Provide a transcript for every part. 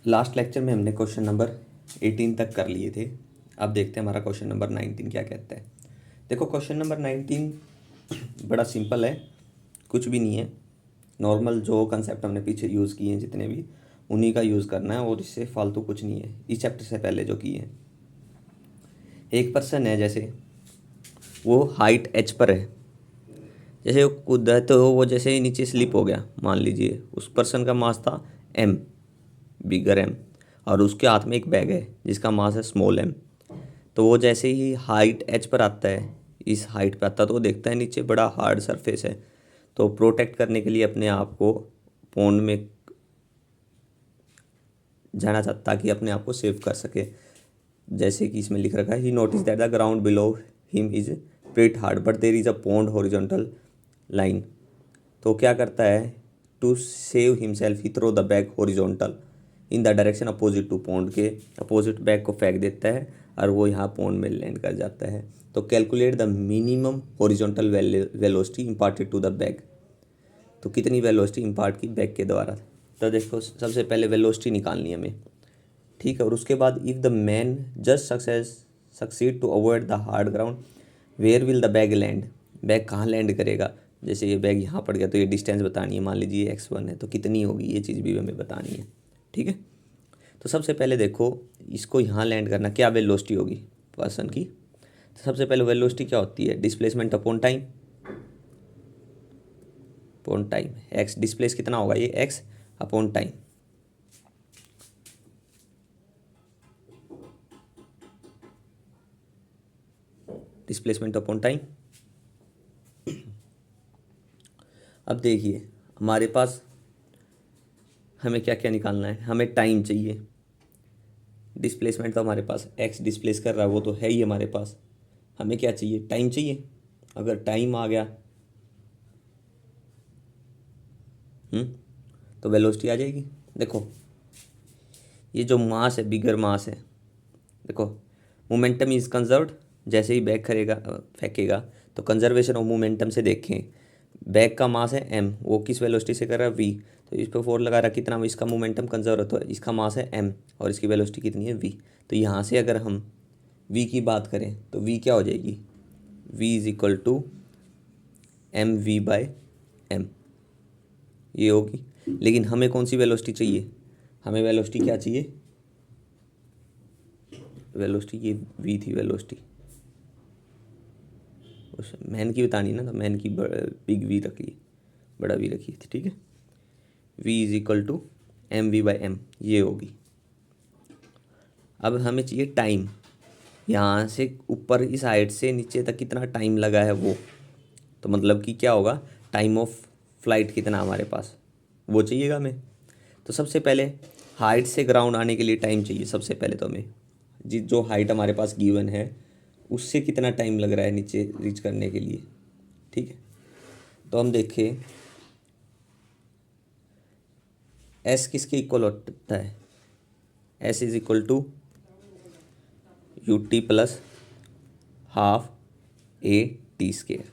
Last lecture में हमने question number 18 तक कर लिए थे। अब देखते हैं हमारा क्वेश्चन नंबर 19 क्या कहता है। देखो क्वेश्चन नंबर 19 बड़ा सिंपल है, कुछ भी नहीं है। नॉर्मल जो कंसेप्ट हमने पीछे यूज़ किए हैं जितने भी, उन्हीं का यूज़ करना है और इससे फालतू कुछ नहीं है। इस चैप्टर से पहले जो किए हैं, एक पर्सन है, जैसे वो हाइट एच पर है, जैसे वो कूदा है तो वो जैसे ही नीचे स्लिप हो गया। मान लीजिए उस पर्सन का मास था एम, बिगर एम, और उसके हाथ में एक बैग है जिसका मास है स्मॉल एम। तो वो जैसे ही हाइट एच पर आता है, इस हाइट पे आता है, तो वो देखता है नीचे बड़ा हार्ड सरफेस है। तो प्रोटेक्ट करने के लिए अपने आप को पॉन्ड में जाना चाहता, ताकि अपने आप को सेव कर सके। जैसे कि इसमें लिख रखा है, he notice that the ground below him is pretty hard but there is a pond horizontal line. तो क्या करता है, to save himself he throw the bag horizontal in the direction opposite to pond, के opposite bag को फेंक देता है और वो यहाँ पॉन्ड में लैंड कर जाता है। तो calculate the minimum horizontal velocity imparted to the bag. तो कितनी वेलोसिटी इम्पार्ट की बैग के द्वारा। तो देखो सबसे पहले वेलोसिटी निकालनी है हमें, ठीक है। और उसके बाद if the man just succeed to avoid the hard ground, where will the bag land, bag कहाँ लैंड करेगा। जैसे ये बैग यहाँ पड़ गया तो ये डिस्टेंस बतानी है, मान लीजिए x1 है तो कितनी होगी, ये चीज़ भी हमें बतानी है, ठीक है। तो सबसे पहले देखो, इसको यहाँ लैंड करना, क्या वेलोसिटी होगी पर्सन की। तो सबसे पहले वेलोसिटी क्या होती है, displacement upon time. Upon time, x displace कितना होगा, ये x upon time. Displacement upon time. अब देखिए हमारे पास हमें क्या क्या निकालना है, हमें टाइम चाहिए। डिस्प्लेसमेंट तो हमारे पास एक्स डिस्प्लेस कर रहा है, वो तो है ही हमारे पास। हमें क्या चाहिए, टाइम चाहिए। अगर टाइम आ गया तो वेलोसिटी आ जाएगी। देखो ये जो मास है, बिगर मास है, देखो मोमेंटम इज कंजर्व्ड। जैसे ही बैग करेगा फेंकेगा, तो कंजर्वेशन ऑफ मोमेंटम से देखें, बैग का मास है एम, वो किस वेलोसिटी से कर रहा है वी, तो इस पर 4 लगा रहा, कितना इसका मोमेंटम कंजर्व होता है, इसका मास है एम और इसकी वेलोसिटी कितनी है वी। तो यहाँ से अगर हम वी की बात करें तो वी क्या हो जाएगी, V is equal to M V by M, ये होगी। लेकिन हमें कौन सी वेलोसिटी चाहिए, हमें वेलोसिटी क्या चाहिए, वेलोसिटी ये वी थी वेलोसिटी, उस मैन की बतानी ना, तो मैन की बिग वी रखी, बड़ा वी रखी थी, ठीक है। V is equal to M V by M, ये होगी। अब हमें चाहिए टाइम, यहाँ से ऊपर इस हाइट से नीचे तक कितना टाइम लगा है वो, तो मतलब कि क्या होगा, टाइम ऑफ फ्लाइट कितना हमारे पास, वो चाहिएगा हमें। तो सबसे पहले हाइट से ग्राउंड आने के लिए टाइम चाहिए। सबसे पहले तो हमें जिस जो हाइट हमारे पास गिवन है उससे कितना टाइम लग रहा है नीचे रीच करने के लिए, ठीक है। तो हम देखें एस किसके इक्वल होता है, S is equal to U T plus half A T square.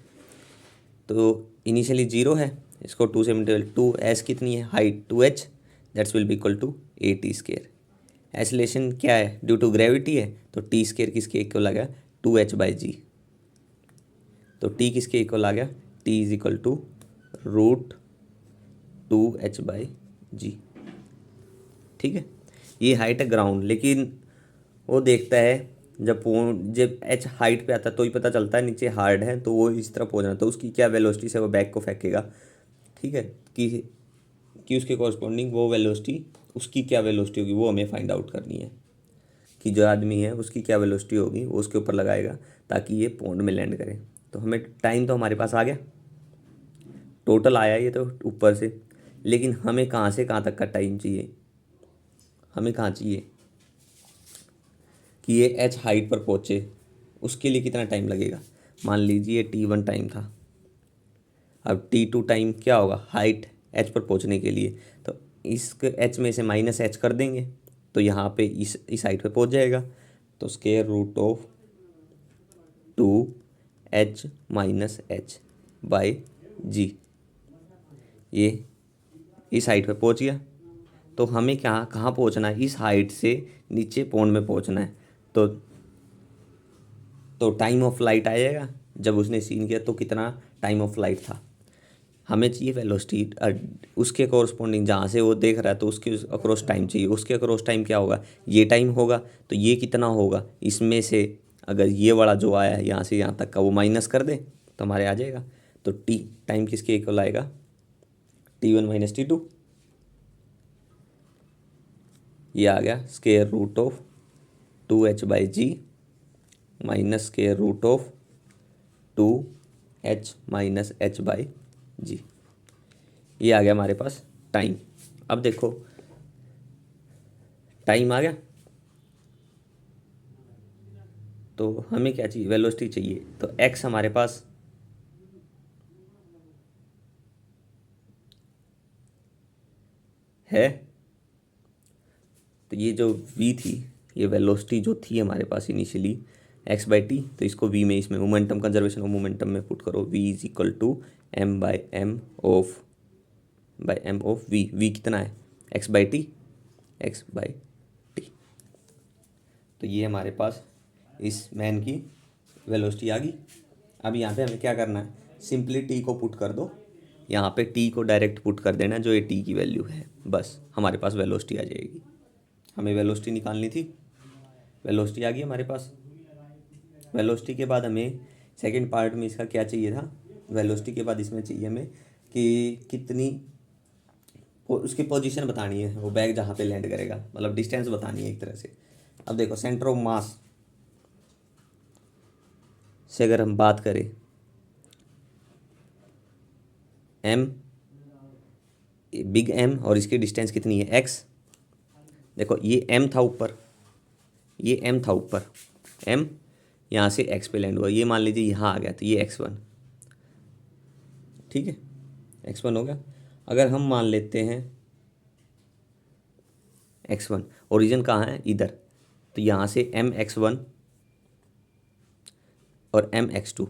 तो इनिशियली जीरो है, इसको 2 से मल्टीपल, टू एस कितनी है height 2h, that's will be equal to A T square. Acceleration क्या है, ड्यू टू ग्रेविटी है, तो टी स्केयर किसके इक्वल आ गया, 2h बाई जी। तो टी किसके इक्वल आ गया, t is equal to root 2h by g, ठीक है। ये हाइट है ग्राउंड, लेकिन वो देखता है जब एच हाइट पे आता है तो ही पता चलता है नीचे हार्ड है, तो वो इस तरफ पहुंचना, तो उसकी क्या वेलोसिटी से वो बैग को फेंकेगा, ठीक है। कि उसके कॉरस्पॉन्डिंग वो वेलोसिटी, उसकी क्या वेलोसिटी होगी वो हमें फाइंड आउट करनी है, कि जो आदमी है उसकी क्या वेलोसिटी होगी, वो उसके ऊपर लगाएगा ताकि ये पॉन्ड में लैंड करे। तो हमें टाइम तो हमारे पास आ गया, टोटल आया ये तो ऊपर से, लेकिन हमें कहाँ से कहाँ तक का टाइम चाहिए, हमें कहाँ चाहिए कि ये एच हाइट पर पहुँचे, उसके लिए कितना टाइम लगेगा। मान लीजिए T1 टाइम था, अब T2 टाइम क्या होगा, हाइट एच पर पहुँचने के लिए, तो इस एच में से माइनस एच कर देंगे तो यहाँ पे इस हाइट पे पहुँच जाएगा। तो square root of 2h minus h by g, ये इस हाइट पे पहुँच गया। तो हमें क्या कहाँ पहुँचना है, इस हाइट से नीचे पॉन्ड में पहुँचना है। तो टाइम ऑफ लाइट आएगा, जब उसने सीन किया तो कितना टाइम ऑफ लाइट था। हमें चाहिए वेलोसिटी, उसके कोरस्पॉन्डिंग जहाँ से वो देख रहा है तो उसके अक्रॉस टाइम चाहिए। उसके अक्रॉस टाइम क्या होगा, ये टाइम होगा। तो ये कितना होगा, इसमें से अगर ये वाला जो आया है यहाँ से यहाँ तक का वो माइनस कर दे तो हमारे आ जाएगा। तो टी टाइम किसके इक्वल आएगा, T1 - T2। ये आ गया square root of 2h/g minus square root of 2h - h/g। ये आ गया हमारे पास टाइम। अब देखो टाइम आ गया, तो हमें क्या चाहिए, वेलोसिटी चाहिए। तो x हमारे पास है, तो ये जो v थी, ये वेलोसिटी जो थी हमारे पास इनिशियली x/t, तो इसको v में, इसमें मोमेंटम कंजर्वेशन ऑफ मोमेंटम में पुट करो। v is equal to m/m of v कितना है, x/t। तो ये हमारे पास इस मैन की वेलोसिटी आ गई। अब यहाँ पे हमें क्या करना है, सिंपली t को पुट कर दो, यहाँ पे t को डायरेक्ट पुट कर देना जो ये t की वैल्यू है, बस हमारे पास वेलोसिटी आ जाएगी। हमें वेलोसिटी निकालनी थी, वेलोसिटी आ गई हमारे पास। वेलोसिटी के बाद हमें सेकंड पार्ट में इसका क्या चाहिए था, वेलोसिटी के बाद इसमें चाहिए हमें कि कितनी उसकी पोजीशन बतानी है, वो बैग जहाँ पे लैंड करेगा, मतलब डिस्टेंस बतानी है एक तरह से। अब देखो सेंटर ऑफ मास से अगर हम बात करें, m बिग M और इसकी डिस्टेंस कितनी है x। देखो ये m था ऊपर, ये m था ऊपर, m यहाँ से x पे लैंड हुआ, ये मान लीजिए यहाँ आ गया, तो ये x1, ठीक है, x1 हो गया। अगर हम मान लेते हैं x1, ओरिजिन कहाँ है, इधर, तो यहाँ से mx1 और mx2,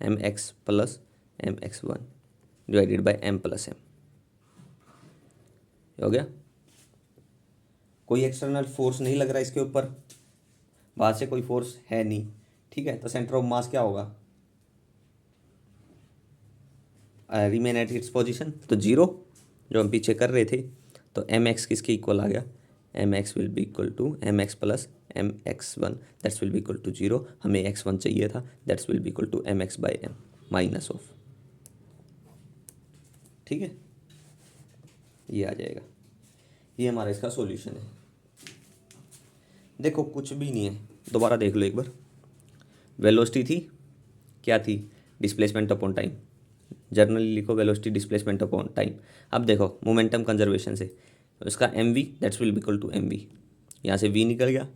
mx plus mx1 divided by m plus m हो गया। कोई एक्सटर्नल फोर्स नहीं लग रहा इसके ऊपर, बाहर से कोई फोर्स है नहीं, ठीक है। तो सेंटर ऑफ मास क्या होगा, रिमेन एट इट्स पोजीशन, तो जीरो, जो हम पीछे कर रहे थे। तो एम एक्स किसके इक्वल आ गया, M X will be equal to M X plus M X one, that's will be equal to zero. हमें एक्स वन चाहिए था, that's will be equal to M X by M minus of, ठीक है, ये आ जाएगा। ये हमारा इसका सॉल्यूशन है। देखो कुछ भी नहीं है, दोबारा देख लो एक बार। वेलोसिटी थी, क्या थी, डिस्प्लेसमेंट अपॉन टाइम, जर्नली लिखो वेलोसिटी डिस्प्लेसमेंट अपॉन टाइम। अब देखो मोमेंटम कंजर्वेशन से, तो इसका M V that's will be equal to M V, यहाँ से वी निकल गया,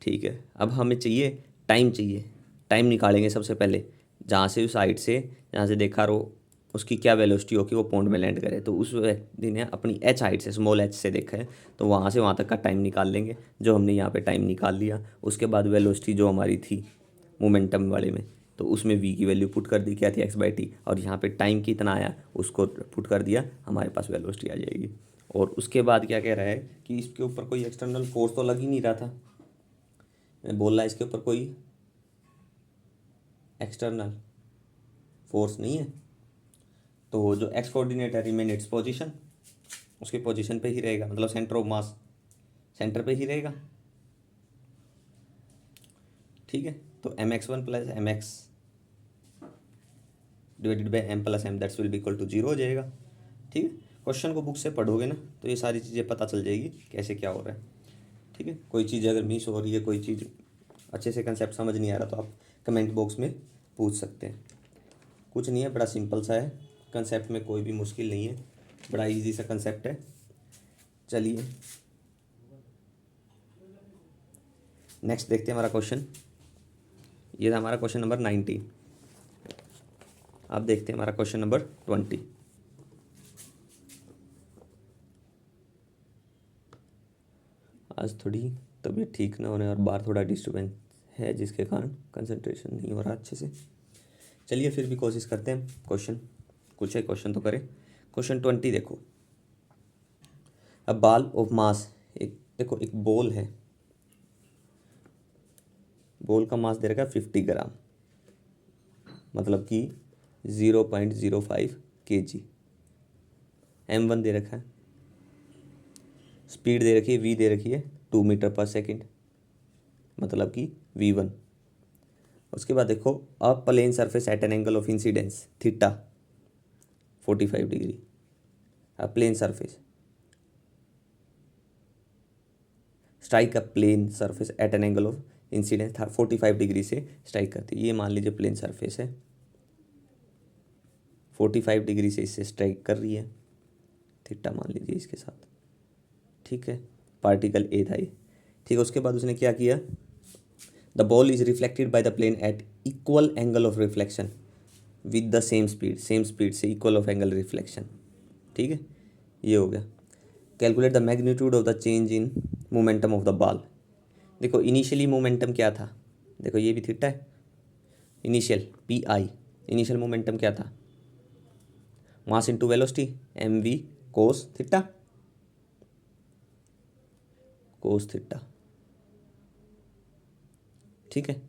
ठीक है। अब हमें चाहिए टाइम, चाहिए टाइम निकालेंगे सबसे पहले, जहाँ से उस हाइट से, जहाँ से देखा रो उसकी क्या वेलोसिटी हो कि वो पॉइंट में लैंड करे। तो उस व्यक्ति ने अपनी एच हाइट से, स्मॉल एच से देखा है, तो वहाँ से वहाँ तक का टाइम निकाल लेंगे, जो हमने यहाँ पे टाइम निकाल लिया। उसके बाद वेलोसिटी जो हमारी थी मोमेंटम वाले में, तो उसमें v की वैल्यू पुट कर दी, क्या थी x/t, और यहाँ पे टाइम कितना आया उसको पुट कर दिया, हमारे पास वेलोसिटी आ जाएगी। और उसके बाद क्या कह रहा है कि इसके ऊपर कोई एक्सटर्नल फोर्स तो लग ही नहीं रहा था, बोल रहा है इसके ऊपर कोई एक्सटर्नल फोर्स नहीं है, तो जो एक्स कोऑर्डिनेट है रिमेन इट्स पोजीशन, उसके पोजीशन पे ही रहेगा, मतलब सेंटर ऑफ मास सेंटर पे ही रहेगा, ठीक है। तो M X one plus M X divided by M plus M that's will be equal to zero हो जाएगा, ठीक है। क्वेश्चन को बुक से पढ़ोगे ना तो ये सारी चीज़ें पता चल जाएगी कैसे क्या हो रहा है, ठीक है। कोई चीज़ अगर मिस हो रही है, कोई चीज़ अच्छे से कंसेप्ट समझ नहीं आ रहा, तो आप कमेंट बॉक्स में पूछ सकते हैं। कुछ नहीं है, बड़ा सिंपल सा है कंसेप्ट, में कोई भी मुश्किल नहीं है, बड़ा इजी सा कंसेप्ट है। चलिए नेक्स्ट देखते हैं हमारा क्वेश्चन। ये था हमारा क्वेश्चन नंबर 19। अब देखते हैं हमारा क्वेश्चन नंबर 20। आज थोड़ी तबीयत ठीक ना होने और बाहर थोड़ा डिस्टर्बेंस है, जिसके कारण कंसंट्रेशन नहीं हो रहा अच्छे से। चलिए फिर भी कोशिश करते हैं क्वेश्चन। कुछ है, क्वेश्चन तो करें। क्वेश्चन 20 देखो, अ बॉल ऑफ मास, एक देखो एक बॉल है, बॉल का मास दे रखा है 50 ग्राम, मतलब कि 0.05 kg। m1 दे रखा है, स्पीड दे रखी है v दे रखी है 2 मीटर पर सेकेंड, मतलब कि v1। उसके बाद देखो a plane surface at an angle of incidence theta 45 degree, a plane surface, strike a plane surface at an angle of incidence 45 degree से स्ट्राइक करती है। ये मान लीजिए प्लेन सरफेस है, 45 डिग्री से इससे स्ट्राइक कर रही है, थीटा मान लीजिए इसके साथ, ठीक है। पार्टिकल ए था ये, ठीक है। उसके बाद उसने क्या किया, the ball is reflected by the plane at equal angle of reflection with the same speed, same speed से इक्वल ऑफ एंगल रिफ्लेक्शन, ठीक है। ये हो गया। Calculate the magnitude of the change in momentum of the ball. देखो initially momentum क्या था, देखो ये भी थीटा है, initial P I, initial momentum क्या था, mass into velocity M V cos theta, cos theta, ठीक है।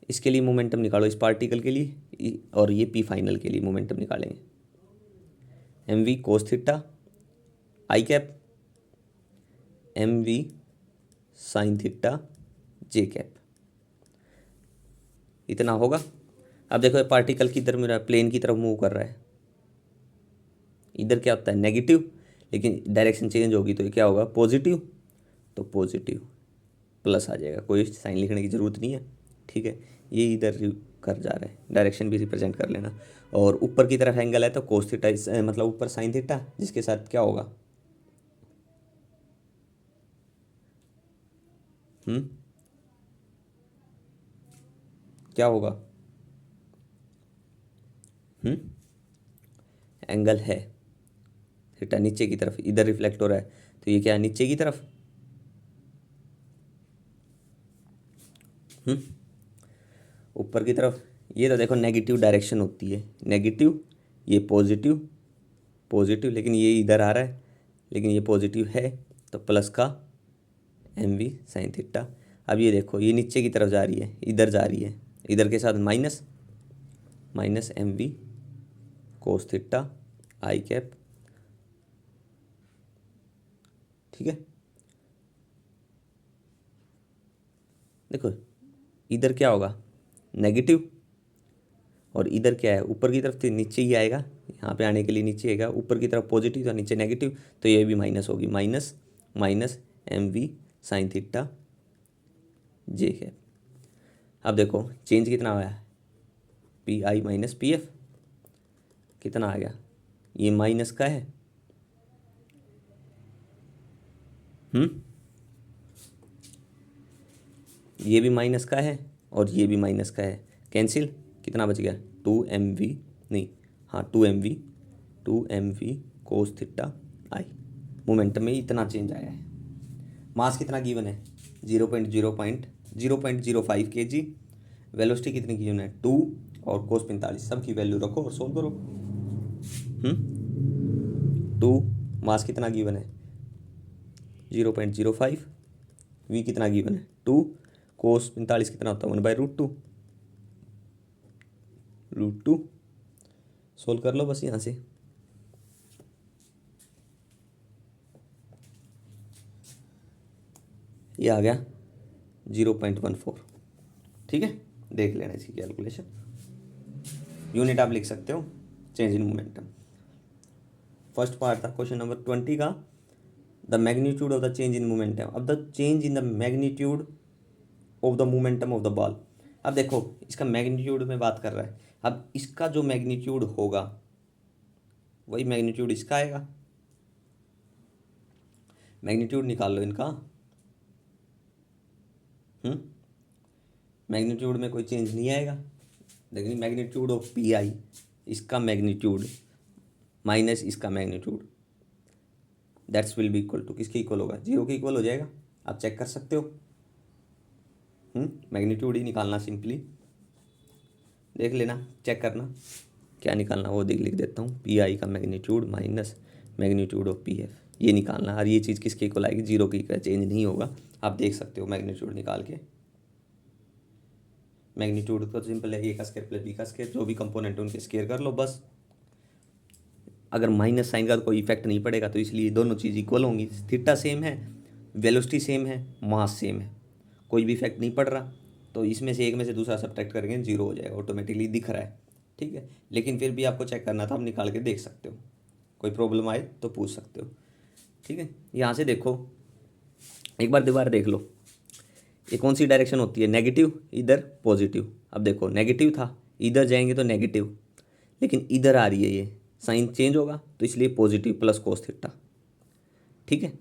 इसके लिए मोमेंटम निकालो, इस पार्टिकल के लिए, और ये पी फाइनल के लिए मोमेंटम निकालेंगे। M V cos theta I cap, M we sine theta J cap, इतना होगा। अब देखो ये पार्टिकल की तरफ मेरा प्लेन की तरफ मूव कर रहा है, इधर क्या होता है नेगेटिव, लेकिन डायरेक्शन चेंज होगी तो ये क्या होगा पॉजिटिव, तो पॉजिटिव प्लस आ जाएगा, कोई साइन लिखने की ज़रूरत नहीं है, ठीक है। ये इधर कर जा रहा है, डायरेक्शन भी रिप्रेजेंट कर लेना। और ऊपर की तरफ एंगल है तो कोस थीटा, मतलब ऊपर साइन थीटा, जिसके साथ क्या होगा क्या होगा एंगल है थीटा नीचे की तरफ, इधर रिफ्लेक्ट हो रहा है तो ये क्या है नीचे की तरफ, ऊपर की तरफ। ये तो देखो नेगेटिव डायरेक्शन होती है, नेगेटिव, ये पॉजिटिव, पॉजिटिव, लेकिन ये इधर आ रहा है, लेकिन ये पॉजिटिव है तो प्लस का एम वी साइन थीटा। अब ये देखो ये नीचे की तरफ जा रही है, इधर जा रही है, इधर के साथ minus, minus M V cos theta I cap, ठीक है। देखो इधर क्या होगा नेगेटिव, और इधर क्या है ऊपर की तरफ तो नीचे ही आएगा, यहाँ पे आने के लिए नीचे आएगा, ऊपर की तरफ पॉजिटिव तो नीचे नेगेटिव, तो ये भी माइनस होगी, minus minus M we sine theta j है। अब देखो चेंज कितना आया, पी आई माइनस पी एफ, कितना आ गया, ये माइनस का है, ये भी माइनस का है और ये भी माइनस का है, कैंसिल, कितना बच गया 2mv, नहीं हाँ 2mv कोस थीटा आई। मोमेंटम में इतना चेंज आया है। मास कितना गिवन है 0.05 kg, वेलोसिटी कितनी गिवन है 2, और कोस 45, सब की वैल्यू रखो और सोल्व करो। 2 मास कितना गिवन है 0.05, वी कितना गिवन है 2, कोस 45 कितना होता है 1/√2, √2 सोल्व कर लो बस यहाँ से। ये आ गया 0.14, ठीक है। देख लेना इसकी कैलकुलेशन, यूनिट आप लिख सकते हो change in momentum. First part था क्वेश्चन नंबर 20 का, the magnitude of the change in momentum. अब the change in the magnitude of the momentum of the ball. अब देखो इसका मैग्नीट्यूड में बात कर रहा है, अब इसका जो मैग्नीट्यूड होगा वही मैग्नीट्यूड इसका आएगा, मैग्नीट्यूड निकाल लो इनका। मैग्नीट्यूड में कोई चेंज नहीं आएगा, लेकिन मैग्नीट्यूड ऑफ पी आई, इसका मैग्नीट्यूड माइनस इसका magnitude, that's will be equal to, किसके इक्वल होगा 0 के इक्वल हो जाएगा। आप चेक कर सकते हो, मैग्नीट्यूड ही निकालना, सिंपली देख लेना, चेक करना क्या निकालना वो लिख देता हूँ, पी आई का magnitude minus magnitude of P F, ये निकालना। और ये चीज़ किसके इक्वल आएगी, जीरो की, चेंज नहीं होगा। आप देख सकते हो मैग्नीट्यूड निकाल के। मैग्नीट्यूड तो सिंपल है, ए का स्क्वायर प्लस बी का स्क्वायर, जो भी कंपोनेंट है उनके स्क्वायर कर लो बस। अगर माइनस साइन का कोई इफेक्ट नहीं पड़ेगा, तो इसलिए दोनों चीज़ इक्वल होंगी। थीटा सेम है, वेलोसिटी सेम है, मास सेम है, कोई भी इफेक्ट नहीं पड़ रहा, तो इसमें से एक में से दूसरा सब्ट्रैक्ट करेंगे, जीरो हो जाएगा, ऑटोमेटिकली दिख रहा है। ठीक है, लेकिन फिर भी आपको चेक करना था, आप निकाल के देख सकते हो, कोई प्रॉब्लम आए तो पूछ सकते हो। ठीक है, यहाँ से देखो, एक बार दोबारा देख लो, ये कौन सी डायरेक्शन होती है, नेगेटिव, इधर पॉजिटिव। अब देखो नेगेटिव था, इधर जाएंगे तो नेगेटिव, लेकिन इधर आ रही है, ये साइन चेंज होगा, तो इसलिए पॉजिटिव प्लस कोस थीटा। ठीक है,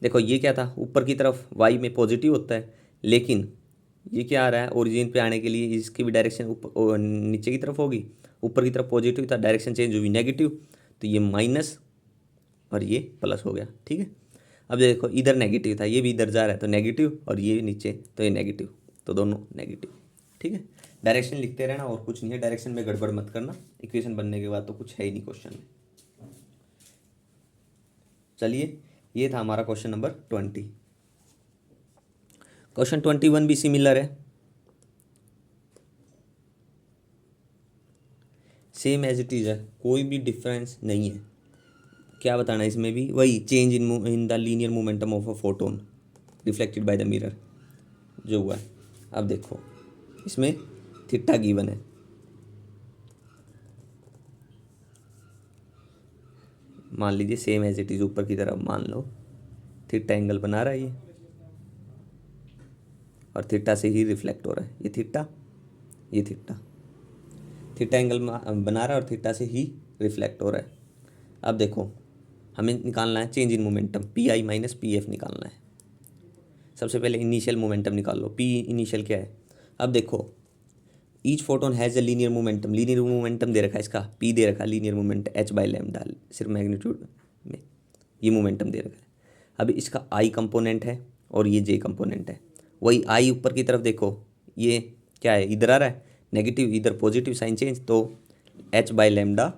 देखो ये क्या था, ऊपर की तरफ वाई में पॉजिटिव होता है, लेकिन ये क्या आ रहा है, ओरिजिन पे आने के लिए इसकी भी डायरेक्शन ऊपर नीचे की तरफ होगी, ऊपर की तरफ पॉजिटिव था, डायरेक्शन चेंज हुई नेगेटिव, तो ये माइनस और ये प्लस हो गया। ठीक है, अब देखो इधर नेगेटिव था, ये भी इधर जा रहा है तो नेगेटिव, और ये नीचे तो ये नेगेटिव, तो दोनों नेगेटिव। ठीक है, डायरेक्शन लिखते रहना और कुछ नहीं है, डायरेक्शन में गड़बड़ मत करना, इक्वेशन बनने के बाद तो कुछ है ही नहीं क्वेश्चन में। चलिए, ये था हमारा क्वेश्चन नंबर 20। क्वेश्चन 21 भी सिमिलर है, सेम एज इट इज है, कोई भी डिफरेंस नहीं है। क्या बताना है इसमें भी, वही change in the linear momentum of a photon reflected by the mirror जो हुआ है। अब देखो इसमें थीटा गिवन है, मान लीजिए सेम एज इट इज, ऊपर की तरफ मान लो थीटा एंगल बना रहा है ये, और थीटा से ही रिफ्लेक्ट हो रहा है, ये थीटा, ये थीटा, थीटा एंगल बना रहा है और थीटा से ही रिफ्लेक्ट हो रहा है। अब देखो हमें निकालना है change in momentum, P I minus P F निकालना है। सबसे पहले इनिशियल मोमेंटम निकाल लो, पी इनिशियल क्या है। अब देखो each photon has a linear momentum, linear momentum दे रखा है इसका, पी दे रखा है linear moment h by lambda, सिर्फ मैग्नीट्यूड में ये मोमेंटम दे रखा है। अब इसका आई कंपोनेंट है और ये जे कंपोनेंट है, वही आई ऊपर की तरफ देखो, ये क्या है, इधर आ रहा है नेगेटिव, इधर पॉजिटिव साइन चेंज, तो H by lambda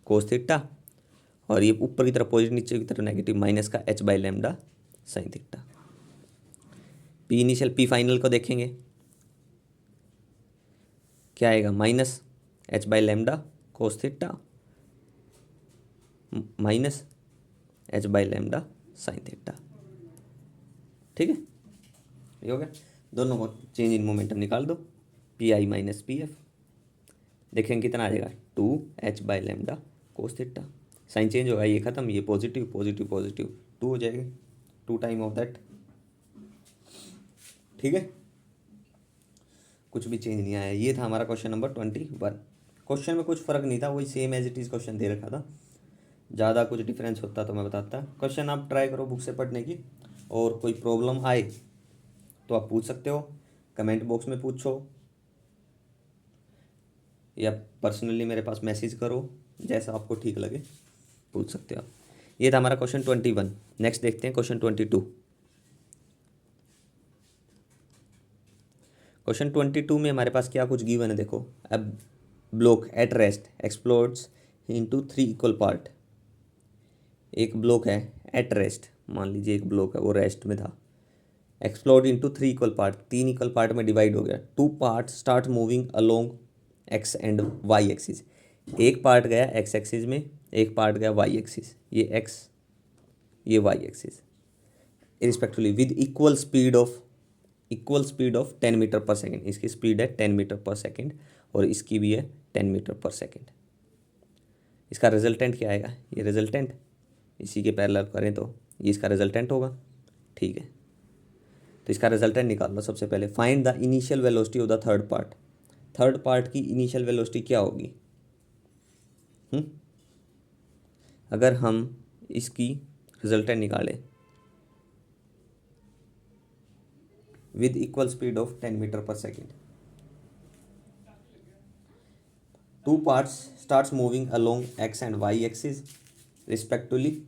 cos theta, और ये ऊपर की तरफ पॉजिटिव, नीचे की तरफ नेगेटिव, माइनस का H by lambda sine theta. P initial P final को देखेंगे, क्या आएगा, minus h by lambda cos theta minus h by lambda sine theta. ठीक है, ये हो गया, दोनों को चेंज इन मोमेंटम निकाल दो, पी आई माइनस पी एफ, देखेंगे कितना आ जाएगा, 2 H by lambda cos theta, sine change होगा, ये खत्म, ये पॉजिटिव पॉजिटिव पॉजिटिव, 2 हो जाएगा, 2 टाइम ऑफ दैट। ठीक है, कुछ भी चेंज नहीं आया। ये था हमारा क्वेश्चन नंबर 21। क्वेश्चन में कुछ फ़र्क नहीं था, वही same as it is question दे रखा था, ज़्यादा कुछ डिफरेंस होता तो मैं बताता। क्वेश्चन आप ट्राई करो बुक से पढ़ने की, और कोई प्रॉब्लम आए तो आप पूछ सकते हो, कमेंट बॉक्स में पूछो या पर्सनली मेरे पास मैसेज करो, जैसा आपको ठीक लगे पूछ सकते हो आप। ये था हमारा क्वेश्चन 21। नेक्स्ट देखते हैं क्वेश्चन 22। क्वेश्चन 22 में हमारे पास क्या कुछ गिवन है, देखो, अब block at rest explodes into 3 equal part. एक ब्लॉक है एट रेस्ट, मान लीजिए एक ब्लॉक है वो रेस्ट में था, explode into 3 equal part, 3 equal part में डिवाइड हो गया। 2 part start moving along X and Y axis, एक पार्ट गया एक्स एक्सिस में, एक पार्ट गया वाई एक्सिस, ये एक्स ये Y axis, respectively with equal speed of 10 metre पर सेकेंड। इसकी स्पीड है 10 मीटर पर सेकेंड और इसकी भी है 10 मीटर पर सेकेंड। इसका रिजल्टेंट क्या आएगा, ये रिजल्टेंट इसी के पैरेलल करें तो ये इसका रिजल्टेंट होगा। ठीक है, तो इसका रिजल्टेंट निकाल लो। सबसे पहले find the initial velocity of the third part, third part की इनिशियल वेलोसिटी क्या होगी। अगर हम इसकी रिजल्टेंट निकालें with equal speed of 10 meter per second, 2 parts starts moving along x and y axis respectively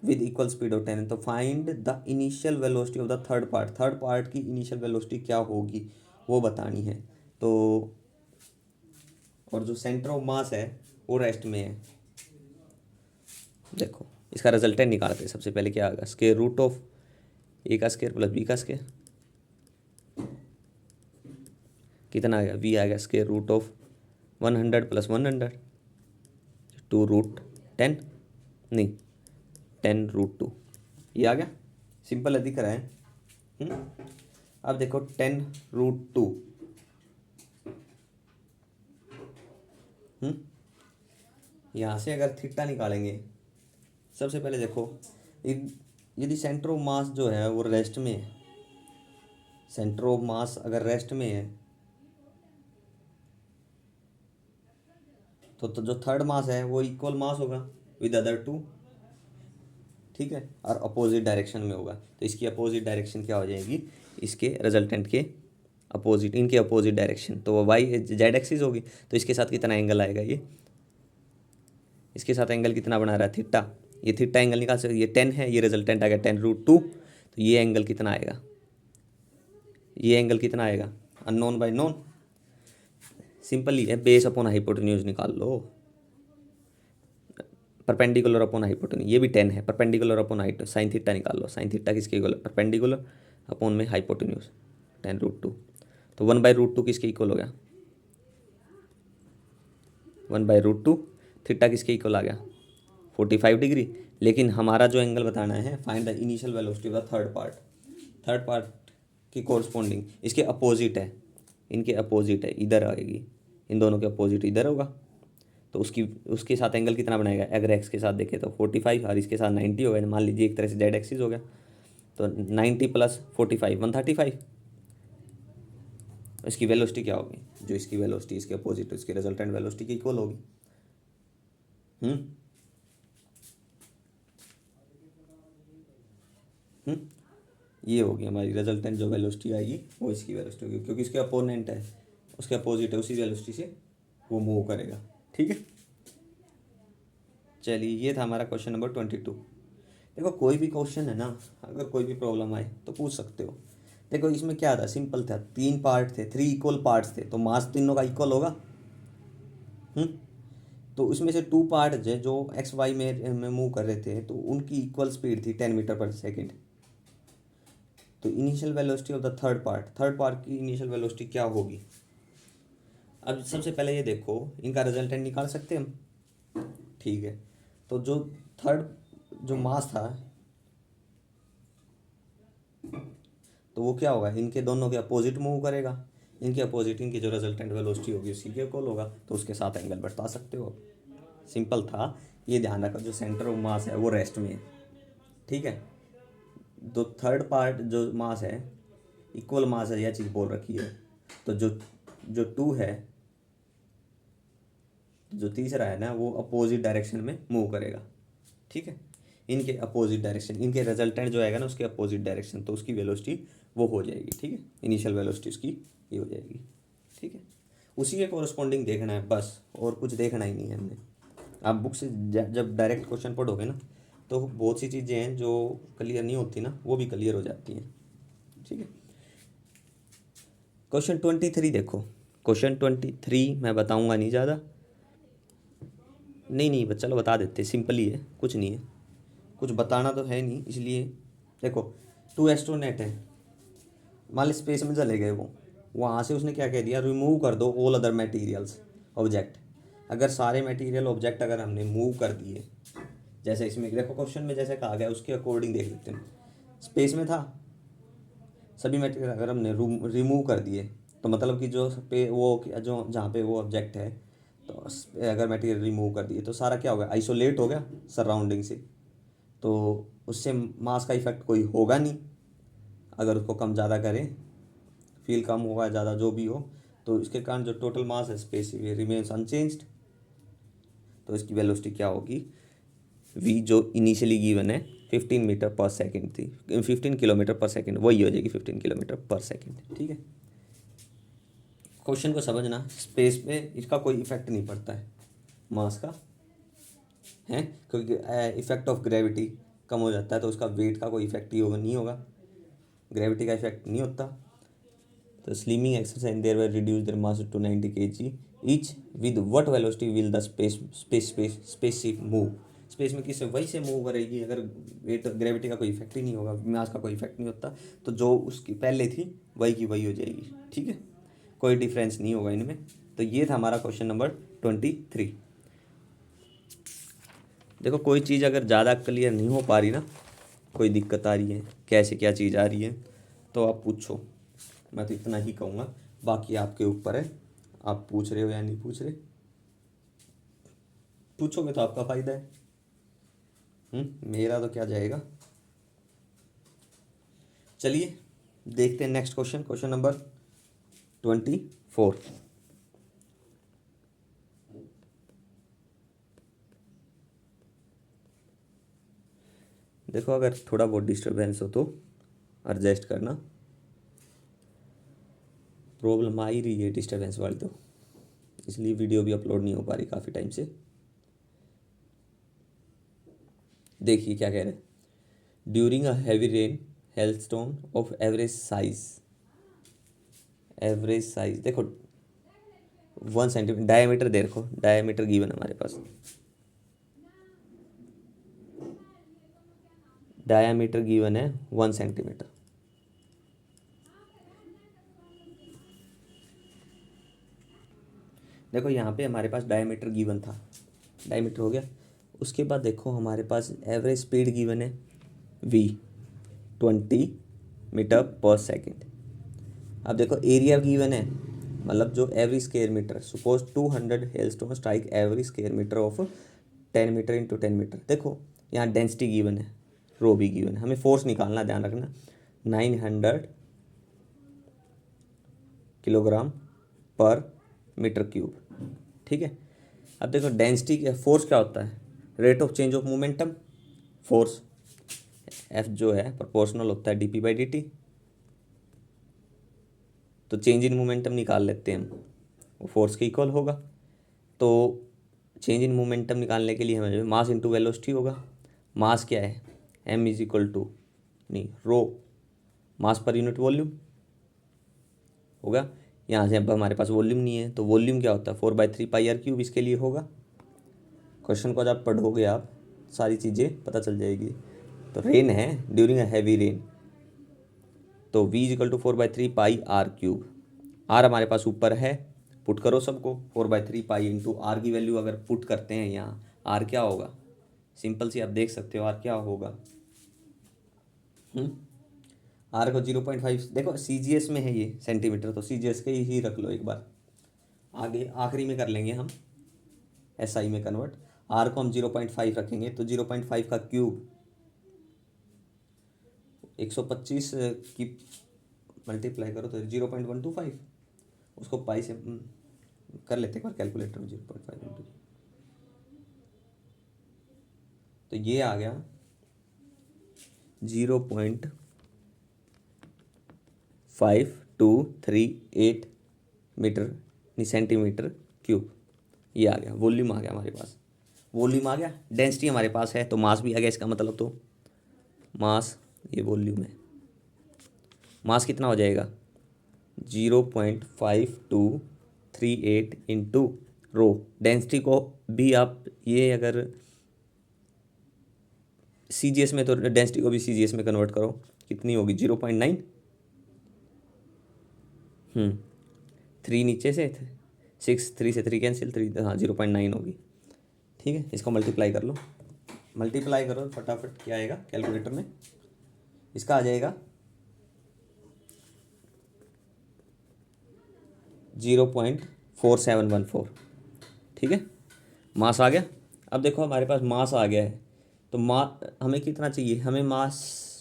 with equal speed of 10, तो find the initial velocity of the third part, third part की initial velocity क्या होगी वो बतानी है। तो और जो सेंटर ऑफ मास है वो रेस्ट में है। देखो इसका रिजल्टेंट निकालते हैं। सबसे पहले क्या आएगा, स्क्वायर रूट ऑफ ए का स्क्वायर प्लस बी का स्क्वायर, कितना आएगा, वी आएगा स्क्वायर रूट ऑफ 100 प्लस 100, 2√10, नहीं 10√2, ये आ गया। सिंपल है, दिख रहा है। अब देखो 10√2, यहाँ से अगर थीटा निकालेंगे, सबसे पहले देखो यदि सेंटर ऑफ मास जो है वो रेस्ट में है, सेंटर ऑफ मास अगर रेस्ट में है तो जो थर्ड मास है वो इक्वल मास होगा विद अदर टू, ठीक है, और अपोजिट डायरेक्शन में होगा। तो इसकी अपोजिट डायरेक्शन क्या हो जाएगी, इसके रिजल्टेंट के अपोजिट, इनके अपोजिट डायरेक्शन, तो वो वाई जेड एक्सिस होगी। तो इसके साथ कितना एंगल आएगा, ये इसके साथ एंगल कितना बना रहा है, थीटा। ये थीटा एंगल निकाल सकते, ये 10 है, ये रिजल्टेंट आएगा 10√2, तो ये एंगल कितना आएगा, ये एंगल कितना आएगा, अननोन बाय नोन। सिंपल ही है, बेस अपॉन हाइपोटेन्यूज निकाल लो, परपेंडिकुलर अपॉन हाइपोटेन्यूज, ये भी 10 है, perpendicular upon height, sine theta निकाल लो, साइन थीटा किसके इक्वल, परपेंडिकुलर अपॉन में हाइपोटेन्यूज 10√2, तो 1/√2 किसके इक्वल हो गया, 1/√2, थीटा किसके इक्वल आ गया 45 डिग्री। लेकिन हमारा जो एंगल बताना है, find the initial velocity of the third part, third part की कोरस्पॉन्डिंग इसके अपोजिट है, इनके अपोजिट है, इधर आएगी, इन दोनों के अपोजिट इधर होगा, तो उसके साथ एंगल कितना बनाएगा, अगर एक्स के साथ देखें तो 45 और इसके साथ 90 हो गया, मान लीजिए एक तरह से जेड एक्सिस हो गया, तो 90 प्लस 45 135, इसकी वेलोसिटी क्या होगी, जो इसकी वेलोसिटी इसके अपोजिट इसके रिजल्टेंट वेलोसिटी की इक्वल होगी। ये होगी हमारी रिजल्टेंट, जो वेलोसिटी आएगी वो इसकी वेलोसिटी होगी, क्योंकि इसके अपोनेंट है, उसके अपोजिट है, उसी वेलोसिटी से वो मूव करेगा, ठीक है। चलिए ये था हमारा क्वेश्चन नंबर 22। देखो कोई भी क्वेश्चन है ना, अगर कोई भी प्रॉब्लम आए तो पूछ सकते हो। देखो इसमें क्या था, सिंपल था, 3 पार्ट थे, 3 इक्वल पार्ट्स थे, तो मास तीनों का इक्वल होगा। तो उसमें से 2 पार्ट है जो एक्स वाई में मूव कर रहे थे, तो उनकी इक्वल स्पीड थी 10 मीटर पर सेकेंड। तो initial velocity of the third part की इनिशियल वेलोसिटी क्या होगी। अब सबसे पहले ये देखो, इनका रिजल्टेंट निकाल सकते हैं हम, ठीक है। तो जो थर्ड जो मास था, तो वो क्या होगा, इनके दोनों के अपोजिट मूव करेगा, इनके अपोजिट इनकी जो रिजल्टेंट वेलोसिटी होगी उसी के इक्वल होगा, तो उसके साथ एंगल बता सकते हो। सिंपल था, ये ध्यान रखो जो सेंटर ऑफ मास है वो रेस्ट में है, ठीक है। तो थर्ड पार्ट जो मास है इक्वल मास है, यह चीज़ बोल रखी है। तो जो 2 है, जो तीसरा है ना, वो अपोजिट डायरेक्शन में मूव करेगा, ठीक है, इनके अपोजिट डायरेक्शन, इनके रिजल्टेंट जो आएगा ना उसके अपोजिट डायरेक्शन, तो उसकी वेलोसिटी वो हो जाएगी, ठीक है, इनिशियल वेलोसिटी उसकी ये हो जाएगी, ठीक है। उसी के कोरस्पॉन्डिंग देखना है बस, और कुछ देखना ही नहीं है हमने। आप बुक से जब डायरेक्ट क्वेश्चन पढ़ोगे ना, तो बहुत सी चीज़ें हैं जो क्लियर नहीं होती ना, वो भी क्लियर हो जाती हैं, ठीक है। क्वेश्चन 23 देखो, क्वेश्चन 23 मैं बताऊंगा नहीं ज़्यादा, नहीं चलो बता देते, सिंपल ही है, कुछ नहीं है, कुछ बताना तो है नहीं, इसलिए देखो 2 एस्ट्रोनॉट है, मान ली स्पेस में चले गए वो, वहाँ से उसने क्या कह दिया, रिमूव कर दो ऑल अदर मटेरियल्स ऑब्जेक्ट। अगर सारे मटेरियल ऑब्जेक्ट अगर हमने मूव कर दिए, जैसे इसमें देखो क्वेश्चन में जैसे कहा गया उसके अकॉर्डिंग देख लेते हैं। स्पेस में था, सभी मटेरियल अगर हमने रिमूव कर दिए, तो मतलब कि जो जो जहाँ पे वो ऑब्जेक्ट है, तो अगर मटेरियल रिमूव कर दिए तो सारा क्या हो गया, आइसोलेट हो गया सराउंडिंग से, तो उससे मास का इफेक्ट कोई होगा नहीं। अगर उसको कम ज़्यादा करें, फील कम होगा ज़्यादा जो भी हो, तो इसके कारण जो टोटल मास है स्पेस रिमेन्स अनचेंज्ड। तो इसकी वेलोसिटी क्या होगी, वी जो इनिशियली गिवन है 15 मीटर पर सेकेंड थी, 15 किलोमीटर पर सेकेंड, वही हो जाएगी 15 किलोमीटर पर सेकेंड, ठीक है। क्वेश्चन को समझना, स्पेस पे इसका कोई इफेक्ट नहीं पड़ता है मास का, है, क्योंकि इफेक्ट ऑफ ग्रेविटी कम हो जाता है, तो उसका वेट का कोई इफेक्ट ही होगा नहीं होगा, ग्रेविटी का इफेक्ट नहीं होता। तो slimming exercise there were reduce their mass to 90 kg each with what velocity will the spaceship move. Space में किससे वही से मूव करेगी, अगर वेट ग्रेविटी का कोई इफेक्ट ही नहीं होगा, मास का कोई इफेक्ट नहीं होता, तो जो उसकी पहले थी वही की वही हो जाएगी। ठीक है, कोई डिफरेंस नहीं होगा इनमें। तो ये था हमारा क्वेश्चन नंबर 23। देखो कोई चीज़ अगर ज़्यादा क्लियर नहीं हो पा रही ना, कोई दिक्कत आ रही है, कैसे क्या चीज़ आ रही है, तो आप पूछो। मैं तो इतना ही कहूँगा, बाकी आपके ऊपर है, आप पूछ रहे हो या नहीं पूछ रहे। पूछोगे तो आपका फ़ायदा है। मेरा तो क्या जाएगा। चलिए देखते हैं नेक्स्ट क्वेश्चन, क्वेश्चन नंबर 24। देखो अगर थोड़ा बहुत डिस्टर्बेंस हो तो एडजस्ट करना, प्रॉब्लम आ ही रही है डिस्टर्बेंस वाली, तो इसलिए वीडियो भी अपलोड नहीं हो पा रही काफ़ी टाइम से। देखिए क्या कह रहे हैं, during a heavy rain hailstone of average size देखो 1 सेंटीमीटर डायमीटर, देखो डायमीटर गिवन हमारे पास, डायमीटर गिवन है 1 सेंटीमीटर। देखो यहाँ पे हमारे पास डायमीटर गिवन था, डायमीटर हो गया। उसके बाद देखो हमारे पास एवरेज स्पीड गिवन है v 20 मीटर पर सेकेंड। अब देखो एरिया गिवन है, मतलब जो every square metre, suppose 200 hailstone strike every square metre of 10 metre into 10 metre. देखो यहाँ डेंसिटी गिवन है, रो भी गिवन है, हमें फोर्स निकालना, ध्यान रखना 900 किलोग्राम पर मीटर क्यूब। ठीक है, अब देखो डेंसिटी क्या, फोर्स क्या होता है, rate of change of momentum, force F जो है प्रोपोर्शनल होता है dp/dt। तो चेंज इन मोमेंटम निकाल लेते हैं हम, वो फोर्स के इक्वल होगा। तो चेंज इन मोमेंटम निकालने के लिए हमें मास इंटू वेलोसिटी होगा। मास क्या है, m इज इक्वल टू नहीं रो मास पर यूनिट वॉल्यूम होगा। यहाँ से अब हमारे पास वॉल्यूम नहीं है, तो वॉल्यूम क्या होता है 4/3πr³ इसके लिए होगा। क्वेश्चन को जब पढ़ोगे आप सारी चीज़ें पता चल जाएगी। तो रेन है ड्यूरिंग अ हैवी रेन, तो v is equal to 4/3πr³। R हमारे पास ऊपर है, पुट करो सबको, 4/3π इंटू आर की वैल्यू अगर पुट करते हैं यहाँ, आर क्या होगा, सिंपल सी आप देख सकते हो आर क्या होगा। आर को 0.5, देखो CGS में है ये सेंटीमीटर, तो CGS के ही रख लो एक बार, आगे आखिरी में कर लेंगे हम SI में कन्वर्ट। आर को हम 0.5 रखेंगे, तो 0.5 का क्यूब 125 की मल्टीप्लाई करो तो 0.125, उसको पाई से कर लेते एक बार कैलकुलेटर में 0.5 इंटू, तो ये आ गया 0.5238 मीटर नहीं सेंटीमीटर क्यूब। ये आ गया, वॉल्यूम आ गया हमारे पास, वॉल्यूम आ गया। डेंसिटी हमारे पास है, तो मास भी आ गया, इसका मतलब तो मास ये वॉल्यूम है। मास कितना हो जाएगा 0.5238 इंटू रो। डेंसिटी को भी आप ये अगर CGS में, तो डेंसिटी को भी CGS में कन्वर्ट करो, कितनी होगी 0.9। 3 नीचे से 6, 3 से 3 कैंसिल, 3 हाँ 0.9 होगी। ठीक है, इसको मल्टीप्लाई कर लो, मल्टीप्लाई करो फटाफट, क्या आएगा कैलकुलेटर में, इसका आ जाएगा 0.4714। ठीक है, मास आ गया। अब देखो हमारे पास मास आ गया है, तो हमें कितना चाहिए, हमें mass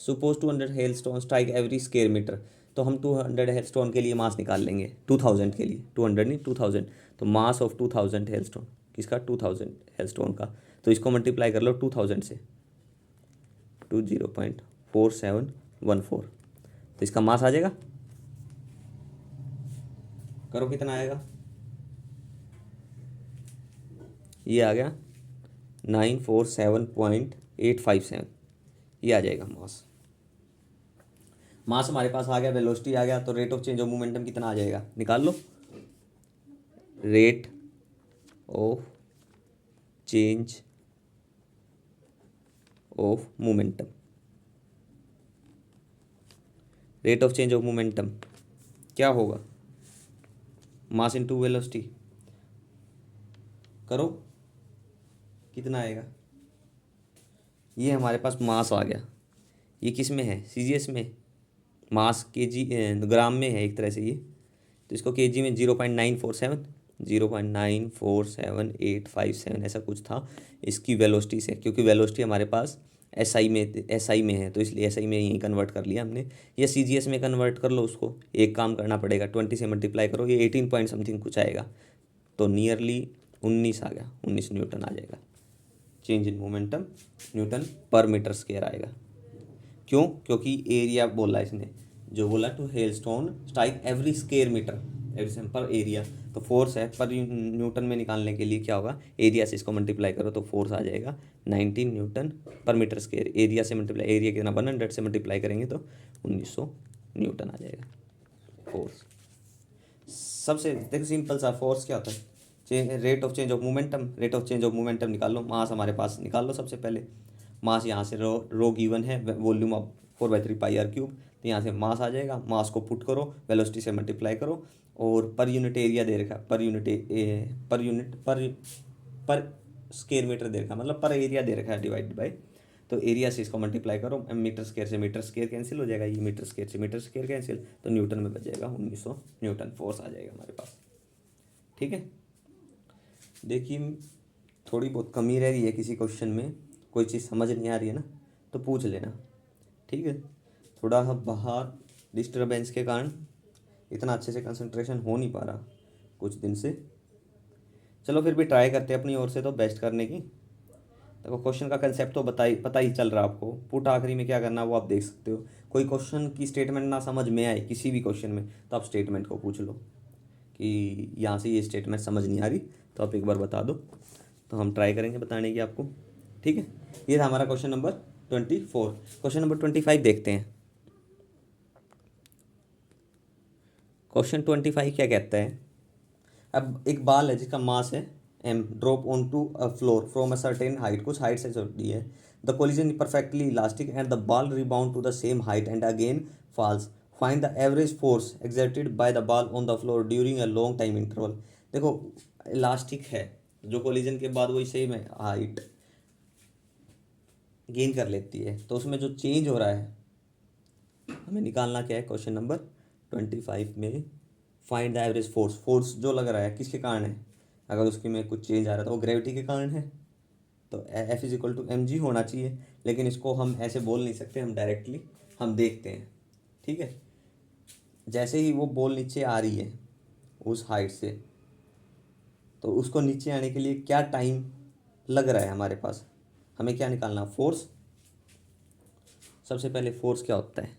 suppose 200 hailstone strike every square metre, तो हम 200 हेलस्टोन के लिए मास निकाल लेंगे, 2000 के लिए, 200 नहीं 2000, तो मास ऑफ 2000 हेलस्टोन, किसका 2000 हेलस्टोन का, तो इसको मल्टीप्लाई कर लो 2000 से, 0.4714, तो इसका मास आ जाएगा, करो कितना आएगा, ये आ गया 947.857, ये आ जाएगा मास। मास हमारे पास आ गया, वेलोसिटी आ गया, तो rate of change of momentum कितना आ जाएगा, निकाल लो। Rate of change of momentum, rate of change of momentum क्या होगा, मास इनटू वेलोसिटी, करो कितना आएगा। ये हमारे पास मास आ गया, ये किस में है, सीजीएस में, मास केजी ग्राम में है एक तरह से ये, तो इसको केजी में 0.947 0.947 ऐसा कुछ था इसकी वेलोसिटी से, क्योंकि वेलोसिटी हमारे पास एसआई में है तो इसलिए एसआई में यहीं कन्वर्ट कर लिया हमने, या सीजीएस में कन्वर्ट कर लो उसको, एक काम करना पड़ेगा 20 से मल्टीप्लाई करो, ये 18 पॉइंट समथिंग कुछ आएगा, तो नियरली 19 आ गया, 19 न्यूटन आ जाएगा। चेंज इन मोमेंटम न्यूटन पर मीटर स्क्वायर आएगा। क्यों? क्योंकि एरिया बोला इसने, जो बोला two hailstone strike every square metre every पर एरिया, तो फोर्स है पर न्यूटन में निकालने के लिए क्या होगा, एरिया से इसको मल्टीप्लाई करो तो फोर्स आ जाएगा 19 न्यूटन पर मीटर स्क्वायर, एरिया से मल्टीप्लाई, एरिया कितना 100 से मल्टीप्लाई करेंगे तो 1900 न्यूटन आ जाएगा फोर्स। सबसे देखो सिंपल सा, फोर्स क्या होता है, rate of change of momentum, rate of change of momentum निकाल लो, मास हमारे पास निकाल लो सबसे पहले, मास यहाँ से रो गिवन है, वॉल्यूम ऑफ 4/3πr³, तो यहाँ से मास आ जाएगा, मास को पुट करो, वेलोसिटी से मल्टीप्लाई करो, और पर यूनिट एरिया दे रखा, पर स्क्वायर मीटर दे रखा, मतलब पर एरिया दे रखा है डिवाइड बाय, तो एरिया से इसको मल्टीप्लाई करो, मीटर स्क्वायर से मीटर स्क्वायर कैंसिल हो जाएगा, ये मीटर स्क्वायर से मीटर स्क्वायर कैंसिल, तो न्यूटन में बच जाएगा 1900 न्यूटन फोर्स आ जाएगा हमारे पास। ठीक है, देखिए थोड़ी बहुत कमी रह रही है किसी क्वेश्चन में, कोई चीज़ समझ नहीं आ रही है ना तो पूछ लेना, ठीक है। थोड़ा बाहर डिस्टर्बेंस के कारण इतना अच्छे से कंसंट्रेशन हो नहीं पा रहा कुछ दिन से, चलो फिर भी ट्राई करते हैं अपनी ओर से तो बेस्ट करने की। देखो क्वेश्चन का कंसेप्ट तो पता ही चल रहा है आपको, पुट आखिरी में क्या करना है वो आप देख सकते हो। कोई क्वेश्चन की स्टेटमेंट ना समझ में आए किसी भी क्वेश्चन में तो आप स्टेटमेंट को पूछ लो कि यहाँ से ये स्टेटमेंट समझ नहीं आ रही तो आप एक बार बता दो, तो हम ट्राई करेंगे बताने की आपको। ठीक है, ये था हमारा क्वेश्चन नंबर 24। क्वेश्चन नंबर 25 देखते हैं। क्वेश्चन 25 क्या कहता है, अब एक बाल है जिसका मास है m, drop on to a floor from a certain height, कुछ हाइट से छोड़ी है, the collision perfectly elastic and the ball rebound to the same height and again falls, find the average force exerted by the ball on the floor during a long time interval. देखो elastic है, जो collision के बाद वही same है height gain कर लेती है, तो उसमें जो चेंज हो रहा है हमें निकालना क्या है। क्वेश्चन नंबर 25 में find the average force, force जो लग रहा है किसके कारण है, अगर उसके में कुछ चेंज आ रहा है तो वो ग्रेविटी के कारण है, तो F = mg होना चाहिए, लेकिन इसको हम ऐसे बोल नहीं सकते, हम डायरेक्टली हम देखते हैं। ठीक है, जैसे ही वो बॉल नीचे आ रही है उस हाइट से, तो उसको नीचे आने के लिए क्या टाइम लग रहा है हमारे पास, हमें क्या निकालना, फोर्स। सबसे पहले फोर्स क्या होता है,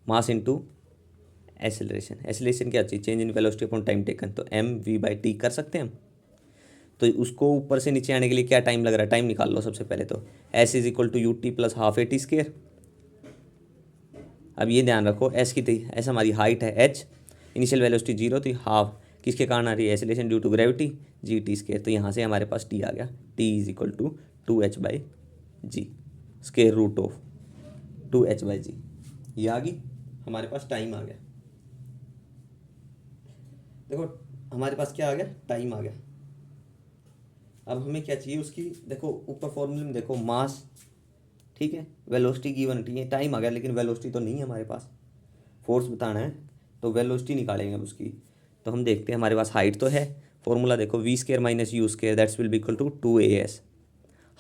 मास इनटू एसेलरेशन, एसेलरेशन क्या चाहिए, change in velocity upon time taken, तो mv/t कर सकते हैं हम। तो उसको ऊपर से नीचे आने के लिए क्या टाइम लग रहा है, टाइम निकाल लो सबसे पहले, तो s = ut + ½ at²। अब ये ध्यान रखो s की थी, s हमारी हाइट है h, इनिशियल वेलोसिटी 0 थी, हाफ किसके कारण आ रही है, acceleration due to gravity gt², तो यहाँ से हमारे पास t आ गया, t = 2h/g √2h/g, ये आ गई हमारे पास, टाइम आ गया। देखो हमारे पास क्या आ गया, टाइम आ गया। अब हमें क्या चाहिए उसकी, देखो ऊपर फॉर्मूले में देखो मास, ठीक है, वेलोसिटी गिवन है, टाइम आ गया लेकिन वेलोसिटी तो नहीं है हमारे पास, फोर्स बताना है तो वेलोसिटी निकालेंगे अब उसकी। तो हम देखते हैं हमारे पास हाइट तो है, फॉर्मूला देखो v² - u² that's will be equal to 2as,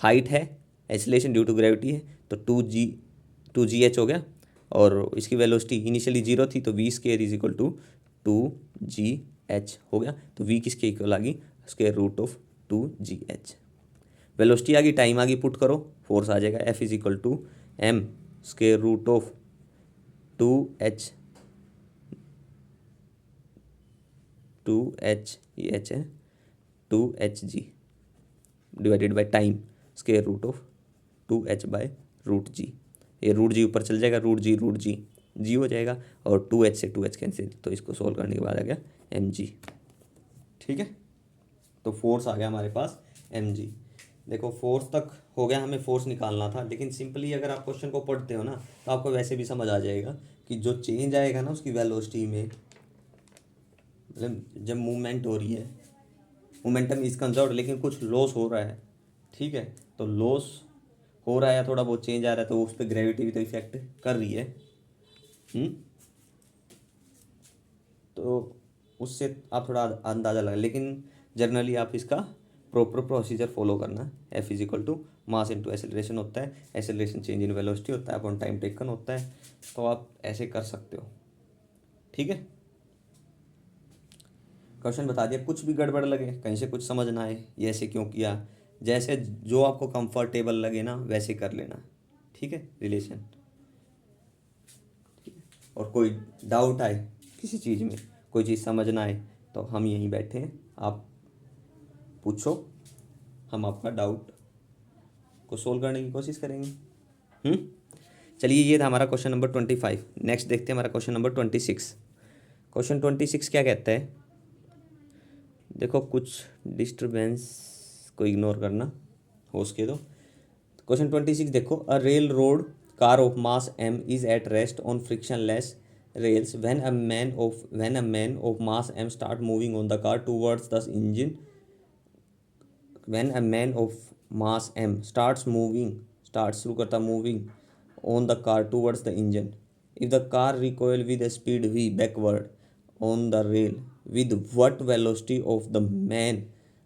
height है, एक्सीलरेशन ड्यू टू ग्रेविटी है तो 2gh हो गया, और इसकी वेलोसिटी इनिशियली 0 थी तो v² = 2gh हो गया, तो v किसके इक्वल आ गई, √2gh। वेलोसिटी आ गई, टाइम आ गई, पुट करो, फोर्स आ जाएगा F = m² (2h) ये h है 2hg divided by time (2h/√g), ये √g ऊपर चल जाएगा, √g g हो जाएगा, और 2h से 2h कैंसिल, तो इसको सोल्व करने के बाद आ गया mg। ठीक है। तो फोर्स आ गया हमारे पास mg। देखो फोर्स तक हो गया, हमें फोर्स निकालना था, लेकिन सिंपली अगर आप क्वेश्चन को पढ़ते हो ना तो आपको वैसे भी समझ आ जाएगा कि जो चेंज आएगा ना उसकी वेलोसिटी में, मतलब जब मूवमेंट हो रही है, मोमेंटम इज कंजर्व लेकिन कुछ लॉस हो रहा है, ठीक है, तो लॉस हो रहा है या थोड़ा बहुत चेंज आ रहा है तो उस पर ग्रेविटी भी तो इफेक्ट कर रही है। तो उससे आप थोड़ा अंदाज़ा लगा, लेकिन जनरली आप इसका प्रॉपर प्रोसीजर फॉलो करना। F is equal to mass into acceleration होता है, एसेलरेशन चेंज इन वेलोसिटी होता है अपॉन टाइम टेकन होता है। तो आप ऐसे कर सकते हो, ठीक है। क्वेश्चन बता दिया, कुछ भी गड़बड़ लगे, कहीं से कुछ समझ ना आए, ये ऐसे क्यों किया, जैसे जो आपको कंफर्टेबल लगे ना वैसे कर लेना, ठीक है। रिलेशन, और कोई डाउट आए किसी चीज़ में, कोई चीज़ समझ ना आए, तो हम यहीं बैठे हैं, आप पूछो, हम आपका डाउट को सोल्व करने की कोशिश करेंगे। चलिए, ये था हमारा क्वेश्चन नंबर 25। नेक्स्ट देखते हैं हमारा क्वेश्चन नंबर 26। क्वेश्चन 26 क्या कहता है, देखो कुछ डिस्टरबेंस को इग्नोर करना हो सके तो। क्वेश्चन 26 देखो, a railroad car of mass m is at rest on frictionless rails when a man of mass m start moving on the car towards the engine. When a man of mass m starts शुरू करता moving on the car towards the engine, if the car recoil with a speed v backward on the rail, with what velocity of the man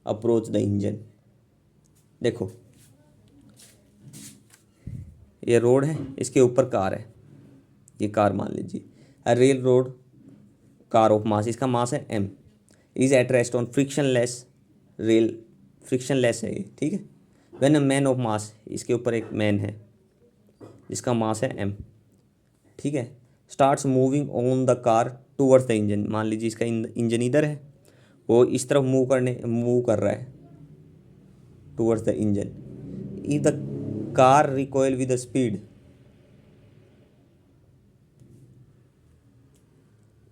approach the engine? देखो ये road है, इसके ऊपर car है, ये car मान लीजिए, a railroad car of mass, इसका मास है m, is at rest on frictionless rail, frictionless है ये, ठीक है। When a man of mass, इसके ऊपर एक मैन है जिसका मास है m, ठीक है, starts moving on the car towards the engine, मान लीजिए इसका इंजन इधर है, वो इस तरफ मूव कर रहा है towards the engine. If the car recoil with speed,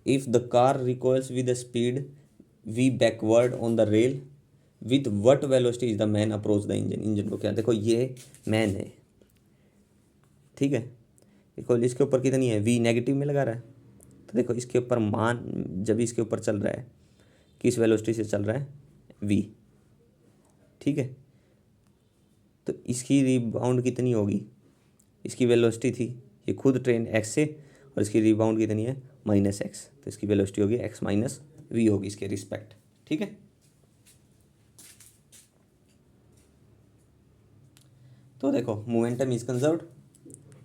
if the car recoils with a speed v backward on the rail, with what velocity is the man approach the engine? Engine को क्या, देखो ये man है, ठीक है, देखो इसके ऊपर कितनी है v, नेगेटिव में लगा रहा है, तो देखो इसके ऊपर मान जब इसके ऊपर चल रहा है किस वेलोसिटी से चल रहा है v, ठीक है, तो इसकी रिबाउंड कितनी होगी, इसकी वेलोसिटी थी, ये खुद ट्रेन x से, और इसकी रिबाउंड कितनी है -x, तो इसकी वेलोसिटी होगी x माइनस v होगी इसके रिस्पेक्ट, ठीक है। तो देखो मोमेंटम इज कंजर्व्ड,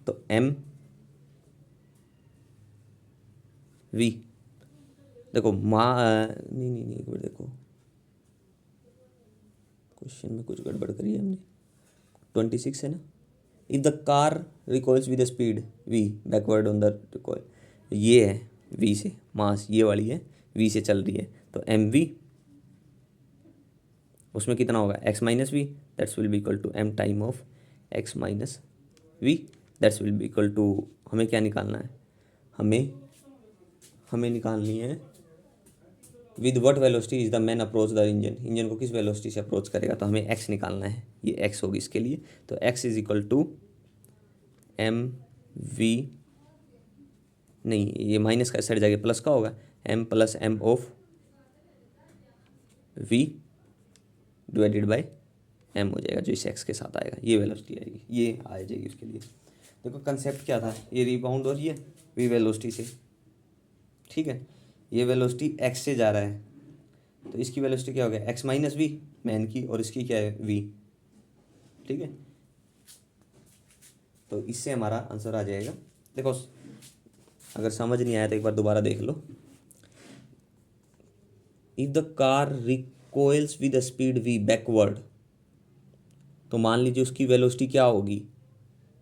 तो m v, देखो नहीं एक बार देखो, क्वेश्चन में कुछ गड़बड़ करी है हमने, 26 है ना, if the car recoils with speed v backward on the recoil, ये है v से मास, ये वाली है v से चल रही है, तो mv उसमें कितना होगा x minus V, that's will be equal to m time of x minus V, that's will be equal to, हमें क्या निकालना है, हमें निकालनी है with what velocity is the man approach the engine, engine को किस वेलोसिटी से अप्रोच करेगा, तो हमें x निकालना है, ये x होगी इसके लिए, तो x is equal to M V, नहीं ये माइनस का साइड जाके प्लस का होगा, m plus m of v divided by m हो जाएगा, जो इस x के साथ आएगा, ये वेलोसिटी आएगी, ये आ जाएगी उसके लिए। देखो कंसेप्ट क्या था, ये रिबाउंड हो रही है v वेलोसिटी से, ठीक है, ये वेलोसिटी x से जा रहा है, तो इसकी वेलोसिटी क्या हो गया x माइनस वी मैन की, और इसकी क्या है v, ठीक है, तो इससे हमारा आंसर आ जाएगा। देखो अगर समझ नहीं आया तो एक बार दोबारा देख लो, if the car recoils with speed v backward, तो मान लीजिए उसकी वेलोसिटी क्या होगी,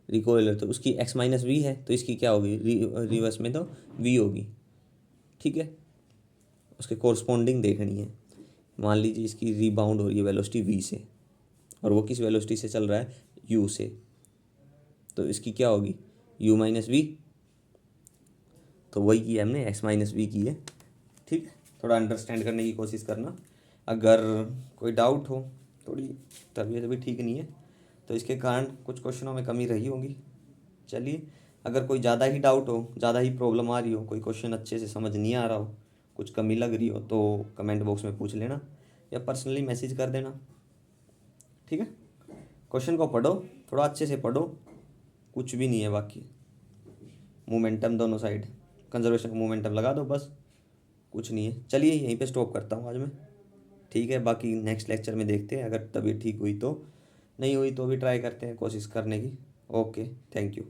रिकोइल तो उसकी x माइनस वी है, तो इसकी क्या होगी रिवर्स में तो v होगी, ठीक है, उसके कोरस्पॉन्डिंग देखनी है। मान लीजिए इसकी रीबाउंड हो रही है वेलोसिटी v से, और वो किस वेलोसिटी से चल रहा है u से, तो इसकी क्या होगी u माइनस वी, तो वही की हमने x माइनस वी की है, ठीक है, थोड़ा अंडरस्टैंड करने की कोशिश करना। अगर कोई डाउट हो, थोड़ी तबीयत भी ठीक नहीं है तो इसके कारण कुछ क्वेश्चनों में कमी रही होगी। चलिए, अगर कोई ज़्यादा ही डाउट हो, ज़्यादा ही प्रॉब्लम आ रही हो, कोई क्वेश्चन अच्छे से समझ नहीं आ रहा हो, कुछ कमी लग रही हो, तो कमेंट बॉक्स में पूछ लेना या पर्सनली मैसेज कर देना। ठीक है, क्वेश्चन को पढ़ो, थोड़ा अच्छे से पढ़ो, कुछ भी नहीं है बाकी। मोमेंटम दोनों साइड, कंजर्वेशन का मोमेंटम लगा दो बस, कुछ नहीं है। चलिए यहीं पे स्टॉप करता हूँ आज मैं। ठीक है, बाकी नेक्स्ट लेक्चर में देखते हैं, अगर तबीयत ठीक हुई तो, नहीं हुई तो भी ट्राई करते हैं कोशिश करने की। Okay, thank you.